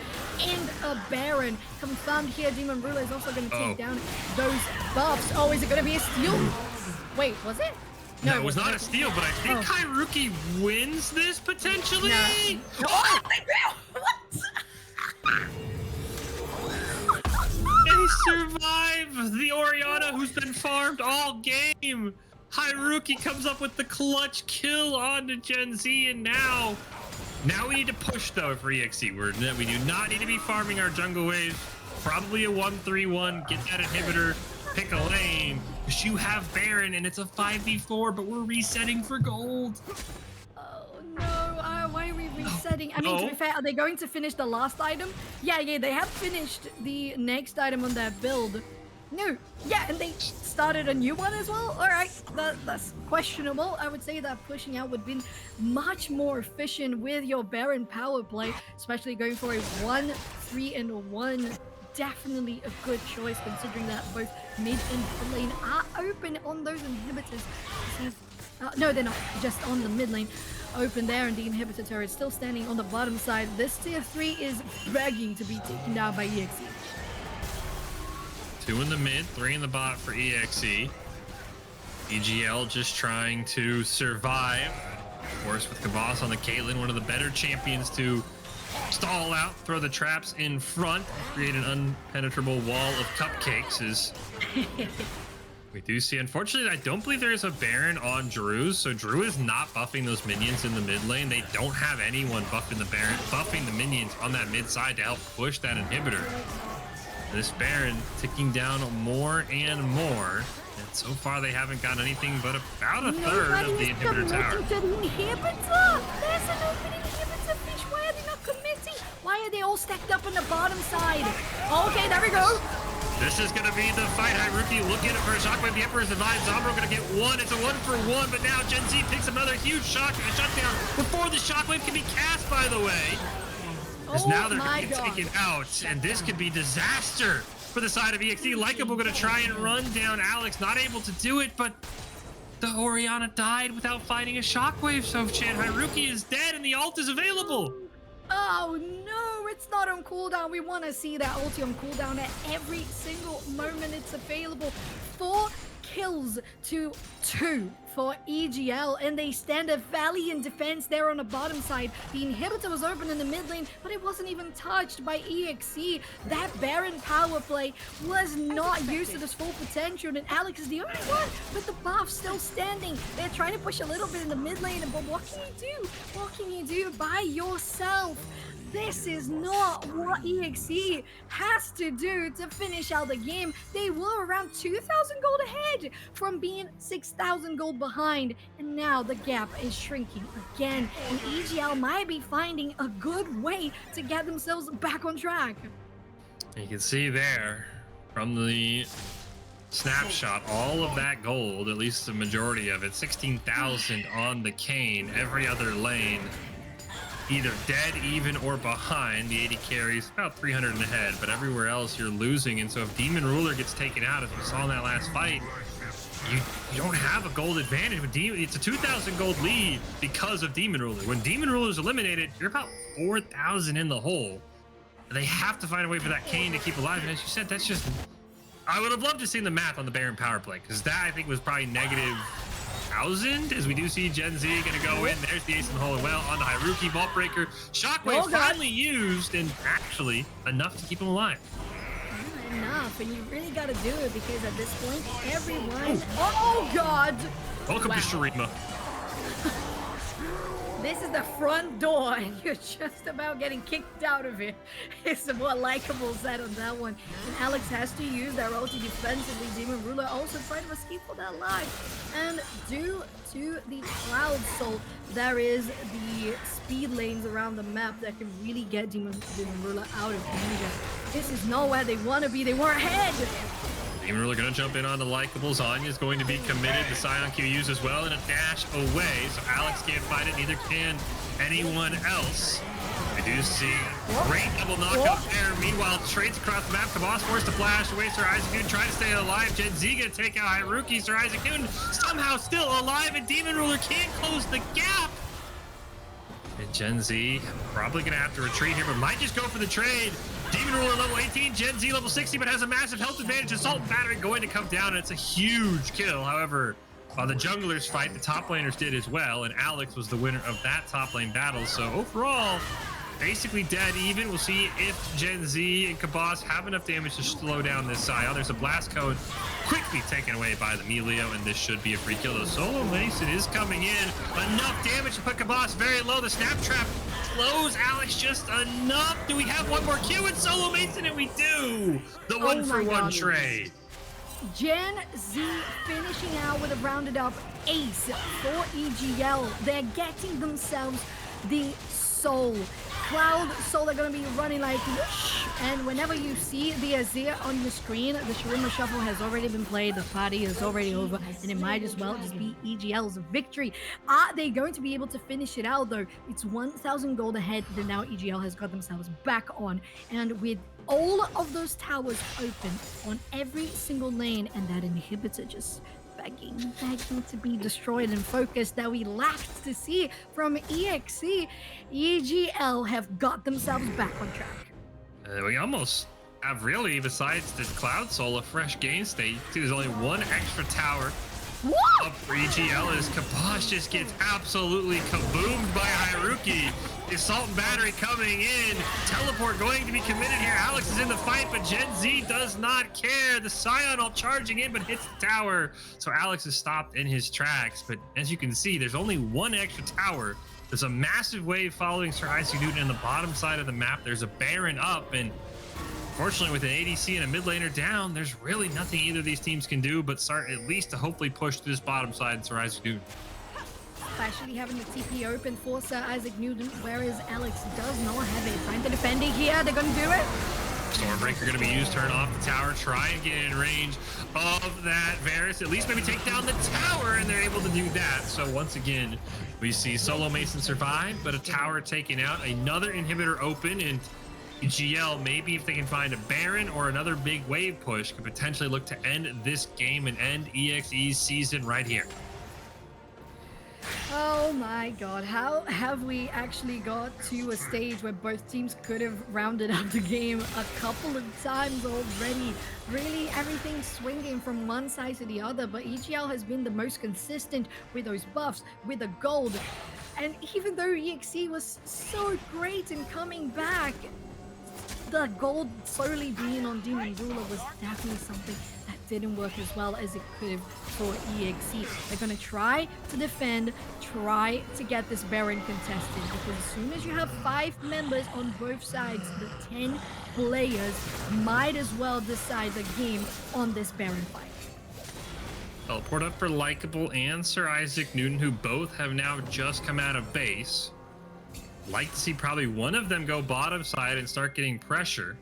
And a Baron confirmed here. Demon Ruler is also going to take down those buffs. Oh, is it going to be a steal? Wait, was it? No, it was not a steal, but I think Haruki wins this potentially. No. Oh, what? They survive the Orianna, who's been farmed all game. Haruki comes up with the clutch kill onto Gen Z, and now we need to push though for EXE. We do not need to be farming our jungle waves. Probably a 1-3-1, get that inhibitor, pick a lane. Because you have Baron and it's a 5v4, but we're resetting for gold. Oh no, why are we resetting? I mean, to be fair, are they going to finish the last item? Yeah, they have finished the next item on their build. No, yeah, and they started a new one as well. All right, that's questionable. I would say that pushing out would have been much more efficient with your Baron power play, especially going for a 1-3-1. Definitely a good choice, considering that both mid and lane are open on those inhibitors. No, they're not, just on the mid lane. Open there, and the inhibitor turret still standing on the bottom side. This tier 3 is begging to be taken down by EXE. 2 in the mid, 3 in the bot for EXE. EGL just trying to survive. Of course, with Kabas on the Caitlyn, one of the better champions to stall out, throw the traps in front, create an unpenetrable wall of cupcakes. Is we do see, unfortunately, I don't believe there is a Baron on Drew, so Drew is not buffing those minions in the mid lane. They don't have anyone buffing the Baron, buffing the minions on that mid side to help push that inhibitor. This Baron ticking down more and more, and so far they haven't got anything but about a third of the inhibitor tower. There's an open inhibitor fish. Why are they not committing? Why are they all stacked up on the bottom side? Okay, there we go. This is going to be the fight. Haruki looking for a shockwave. The Emperor's Divine. Zombro going to get one. It's a 1-for-1, but now Gen Z picks another huge shutdown before the shockwave can be cast, by the way. As now they're going to get taken out, and this could be disaster for the side of EXE. Likeable going to try and run down Alex, not able to do it, but the Orianna died without finding a shockwave. So Chan Haruki is dead, and the ult is available. Oh no, it's not on cooldown. We want to see that ulti on cooldown at every single moment it's available. 4 kills to 2 for EGL, and they stand a valiant defense there on the bottom side. The inhibitor was open in the mid lane, but it wasn't even touched by EXE. That Baron power play was not used to its full potential, and Alex is the only one with the buff still standing. They're trying to push a little bit in the mid lane, but what can you do? What can you do by yourself? This is not what EXE has to do to finish out the game. They were around 2,000 gold ahead from being 6,000 gold behind, and now the gap is shrinking again, and EGL might be finding a good way to get themselves back on track. You can see there from the snapshot, all of that gold, at least the majority of it, 16,000 on the Kayn. Every other lane either dead, even, or behind. The 80 carries about 300 ahead, but everywhere else you're losing. And so if Demon Ruler gets taken out, as we saw in that last fight, you don't have a gold advantage. It's a 2,000 gold lead because of Demon Ruler. When Demon Ruler is eliminated, you're about 4,000 in the hole. They have to find a way for that Kayn to keep alive. And as you said, that's just... I would have loved to see the math on the Baron power play, because that, I think, was probably negative 1,000, as we do see Gen Z going to go in. There's the ace in the hole as well on the Haruki Vault Breaker. Shockwave finally used, and actually enough to keep him alive. Enough, and you really got to do it, because at this point, everyone... Oh, God! Welcome to Shurima. This is the front door, and you're just about getting kicked out of it. It's what Likeable said on that one. And Alex has to use that ulti defensively. Demon Ruler also trying to escape for their life. And due to the Cloud Soul, there is the speed lanes around the map that can really get Demon Ruler out of danger. This is not where they want to be. They were ahead. Demon Ruler going to jump in on the Likeable. Zanya is going to be committed. The Scion Q used as well, and a dash away. So Alex can't fight it, neither can anyone else. I do see great double knockup there. Meanwhile, trades across the map. Kabas forced to flash away. Sir Isaac Newton trying to stay alive. Gen Z going to take out Haruki. Sir Isaac Newton somehow still alive, and Demon Ruler can't close the gap. And Gen Z probably going to have to retreat here, but might just go for the trade. Demon Ruler level 18, Gen Z level 60, but has a massive health advantage. Assault and Battery going to come down, and it's a huge kill. However, the junglers fight, the top laners did as well, and Alex was the winner of that top lane battle. So overall, basically dead even. We'll see if Gen Z and Kabas have enough damage to slow down this Scion. There's a blast code quickly taken away by the Melio, and this should be a free kill. The Solo Mason is coming in. Enough damage to put Kabas very low. The Snap Trap slows Alex just enough. Do we have one more Q in Solo Mason? And we do. The one-for-one trade. Gen Z finishing out with a rounded up ace for EGL. They're getting themselves the Soul. Cloud Soul are going to be running like whoosh, and whenever you see the Azir on your screen, the Shurima Shuffle has already been played, the party is already over, and it might as well just be EGL's victory. Are they going to be able to finish it out though? It's 1,000 gold ahead that now EGL has got themselves back on, and with all of those towers open on every single lane, and that inhibitor just begging to be destroyed and focused that we lacked to see from EXE, EGL have got themselves back on track. We almost have really, besides the Cloud Soul, a fresh game state. There's only one extra tower up for EGL as Kabas just gets absolutely kaboomed by Haruki. The Assault and Battery coming in. Teleport going to be committed here. Alex is in the fight, but Gen Z does not care. The Scion all charging in, but hits the tower. So Alex is stopped in his tracks. But as you can see, there's only one extra tower. There's a massive wave following Sir Isaac Newton on the bottom side of the map. There's a Baron up, and fortunately, with an ADC and a mid laner down, there's really nothing either of these teams can do but start at least to hopefully push to this bottom side Sir Isaac Newton. Especially having the TP open for Sir Isaac Newton, whereas Alex does not have it. Trying to defend it here, they're going to do it. Stormbreaker going to be used, turn off the tower, try and get in range of that Varus, at least maybe take down the tower, and they're able to do that. So once again, we see Solo Mason survive, but a tower taken out, another inhibitor open, and EGL, maybe if they can find a Baron or another big wave push, could potentially look to end this game and end EXE's season right here. Oh my god, how have we actually got to a stage where both teams could have rounded up the game a couple of times already? Really, everything's swinging from one side to the other, but EGL has been the most consistent with those buffs, with the gold. And even though EXE was so great in coming back, the gold solely being on Demon Ruler was definitely something that didn't work as well as it could have for EXE. They're going to try to defend, try to get this Baron contested, because as soon as you have 5 members on both sides, the 10 players might as well decide the game on this Baron fight. Teleport up for Likeable and Sir Isaac Newton, who both have now just come out of base. Like to see probably one of them go bottom side and start getting pressure,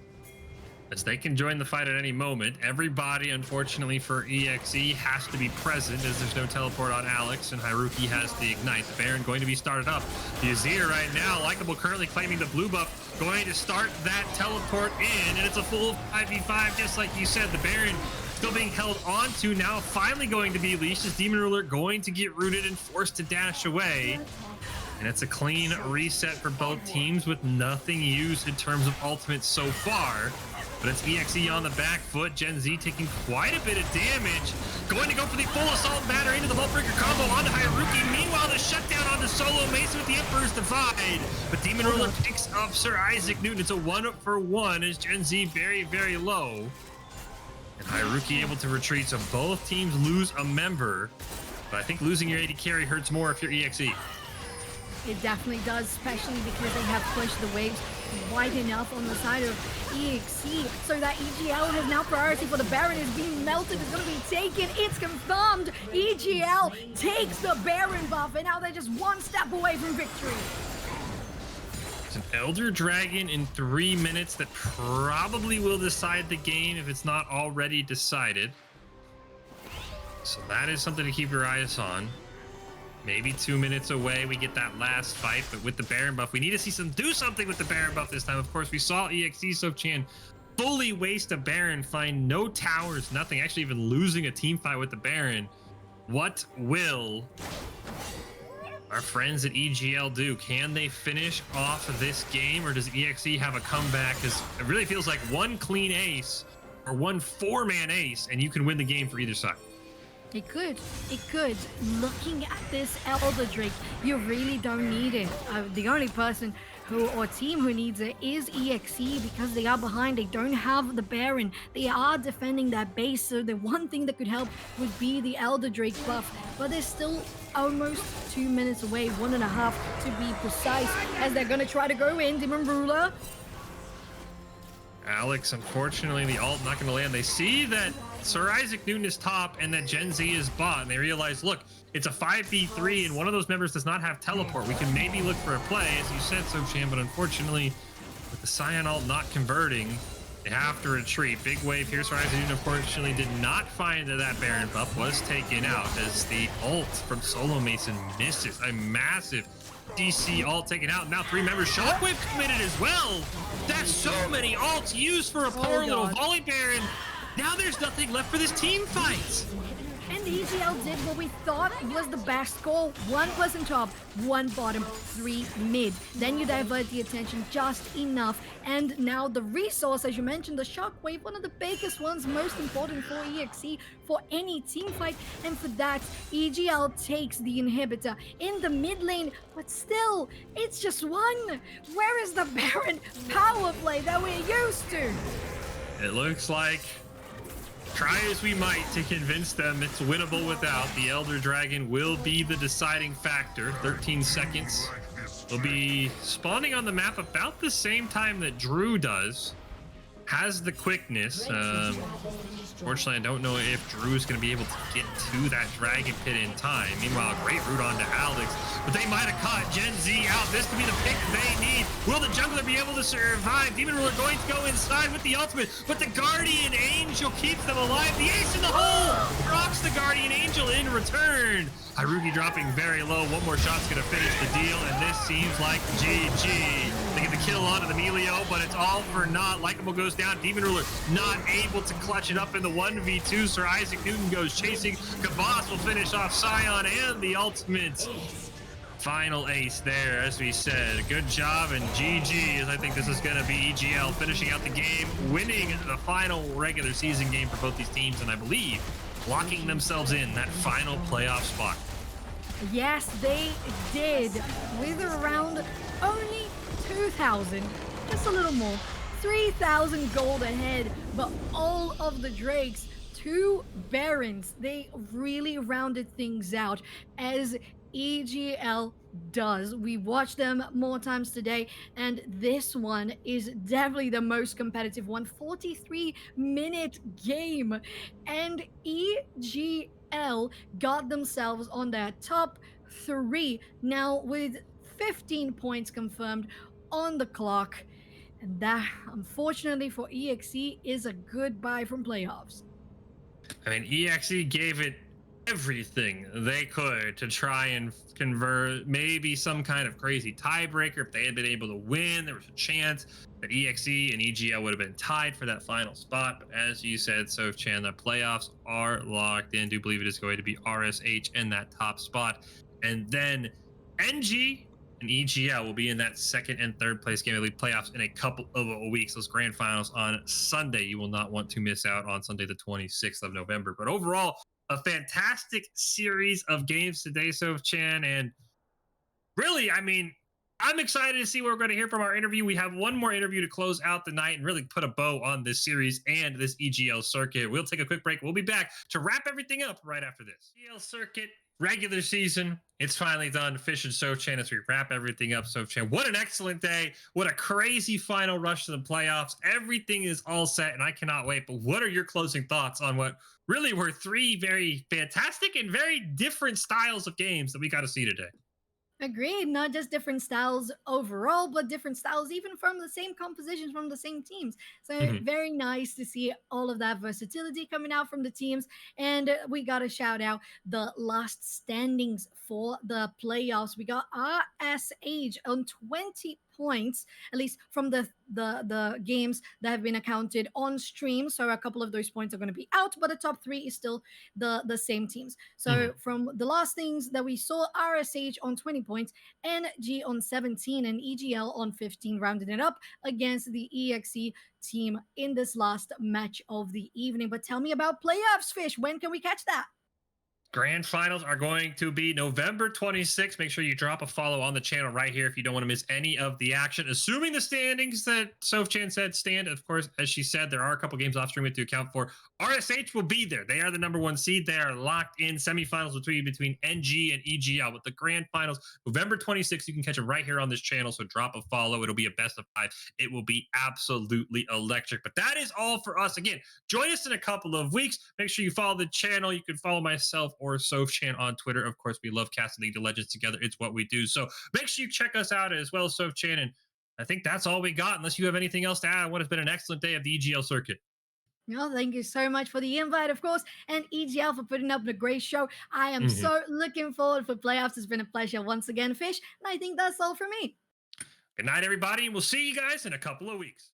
as they can join the fight at any moment. Everybody, unfortunately for EXE, has to be present, as there's no teleport on Alex, and Haruki has the Ignite. The Baron going to be started up. The Azir right now, Likeable currently claiming the blue buff, going to start that teleport in, and it's a full 5v5, just like you said. The Baron still being held onto, now finally going to be leashed, as Demon Ruler going to get rooted and forced to dash away. And it's a clean reset for both teams with nothing used in terms of ultimates so far. But it's EXE on the back foot. Gen Z taking quite a bit of damage. Going to go for the full assault batter into the Vaultbreaker combo onto Haruki. Meanwhile, the shutdown on the Solo Mason with the Emperor's Divide. But Demon Ruler picks up Sir Isaac Newton. It's a 1-for-1 as Gen Z very, very low. And Haruki able to retreat, so both teams lose a member. But I think losing your AD carry hurts more if you're EXE. It definitely does, especially because they have pushed the waves wide enough on the side of EXE, so that EGL has now priority for the Baron is being melted, is going to be taken. It's confirmed. EGL takes the Baron buff, and now they're just one step away from victory. It's an Elder Dragon in 3 minutes that probably will decide the game if it's not already decided. So that is something to keep your eyes on. Maybe 2 minutes away, we get that last fight, but with the Baron buff, we need to see do something with the Baron buff this time. Of course, we saw EXE Sofchan fully waste a Baron, find no towers, nothing, actually even losing a team fight with the Baron. What will our friends at EGL do? Can they finish off this game, or does EXE have a comeback? Because it really feels like one clean ace or one 4-man ace, and you can win the game for either side. It could. It could. Looking at this Elder Drake, you really don't need it. The only person or team who needs it is EXE, because they are behind. They don't have the Baron. They are defending that base, so the one thing that could help would be the Elder Drake buff. But they're still almost 2 minutes away, 1.5 to be precise, as they're going to try to go in. Demon Ruler. Alex, unfortunately, the ult not going to land. They see that Sir Isaac Newton is top and that Gen Z is bot, and they realize, look, it's a 5v3 and one of those members does not have teleport. We can maybe look for a play, as you said, Sofchan, but unfortunately, with the Scion ult not converting, they have to retreat. Big wave here. Sir Isaac Newton, unfortunately, did not find that Baron buff was taken out, as the ult from Solo Mason misses. A massive DC ult taken out. Now 3 members. Shockwave committed as well. That's so many ults used for a poor little volley Baron. Now there's nothing left for this team fight. And EGL did what we thought was the best goal. 1 person top, 1 bottom, 3 mid. Then you divert the attention just enough. And now the resource, as you mentioned, the Shockwave, one of the biggest ones, most important for EXE, for any team fight. And for that, EGL takes the inhibitor in the mid lane. But still, it's just 1. Where is the Baron power play that we're used to? It looks like, try as we might to convince them it's winnable without, the Elder Dragon will be the deciding factor. 13 seconds. Will be spawning on the map about the same time that Drew does. has the quickness. Fortunately, I don't know if Drew's going to be able to get to that Dragon Pit in time. Meanwhile, great route on to Alex, but they might have caught Gen Z out. This could be the pick they need. Will the jungler be able to survive? Demon Ruler going to go inside with the ultimate, but the Guardian Angel keeps them alive. The ace in the hole rocks the Guardian Angel in return. Haruki dropping very low. One more shot's going to finish the deal, and this seems like GG. They get the kill onto the Melio, but it's all for naught. Likeable goes down. Demon Ruler not able to clutch it up in the 1v2. Sir Isaac Newton goes chasing. Kabas will finish off Scion and the ultimate. Final ace there, as we said. Good job, and GG, as I think this is going to be EGL finishing out the game, winning the final regular season game for both these teams, and I believe locking themselves in that final playoff spot. Yes, they did, with around only 2,000, just a little more, 3,000 gold ahead, but all of the Drakes, 2 Barons, they really rounded things out, as EGL does. We watched them more times today, and this one is definitely the most competitive one. 43-minute game, and EGL got themselves on their top 3 now with 15 points confirmed on the clock. And that, unfortunately for EXE, is a goodbye from playoffs. I mean, EXE gave it everything they could to try and convert maybe some kind of crazy tiebreaker. If they had been able to win, there was a chance that EXE and EGL would have been tied for that final spot. But as you said, Sofchan, the playoffs are locked in. Do believe it is going to be RSH in that top spot. And then NG and EGL will be in that second and third place game of the league playoffs in a couple of weeks. Those grand finals on Sunday. You will not want to miss out on Sunday, the 26th of November. But overall, a fantastic series of games today, Sofchan. And really, I mean, I'm excited to see what we're going to hear from our interview. We have one more interview to close out the night and really put a bow on this series and this EGL circuit. We'll take a quick break. We'll be back to wrap everything up right after this. EGL circuit, regular season, it's finally done. Fish and Sofchan as we wrap everything up. Sofchan, what an excellent day. What a crazy final rush to the playoffs. Everything is all set, and I cannot wait. But what are your closing thoughts on what really were 3 very fantastic and very different styles of games that we got to see today? Agreed. Not just different styles overall, but different styles even from the same compositions from the same teams. So very nice to see all of that versatility coming out from the teams. And we got to shout out the last standings for the playoffs. We got RSH on 20 points, at least from the games that have been accounted on stream. So a couple of those points are going to be out, but the top 3 is still the same teams. So from the last things that we saw, RSH on 20 points, NG on 17, and EGL on 15, rounding it up against the EXE team in this last match of the evening. But tell me about playoffs, Fish. When can we catch that? Grand finals are going to be November 26th. Make sure you drop a follow on the channel right here if you don't want to miss any of the action. Assuming the standings that Sofchan said stand, of course, as she said, there are a couple games off stream to account for. RSH will be there. They are the #1 seed. They are locked in. Semifinals between NG and EGL. With the grand finals, November 26th, you can catch them right here on this channel. So drop a follow. It'll be a best of 5. It will be absolutely electric. But that is all for us. Again, join us in a couple of weeks. Make sure you follow the channel. You can follow myself or Sofchan on Twitter. Of course, we love casting League of Legends together. It's what we do. So make sure you check us out as well, Sofchan. And I think that's all we got, unless you have anything else to add. What has been an excellent day of the EGL circuit. No, thank you so much for the invite, of course, and EGL for putting up a great show. I am so looking forward for playoffs. It's been a pleasure once again, Fish. And I think that's all for me. Good night, everybody, and we'll see you guys in a couple of weeks.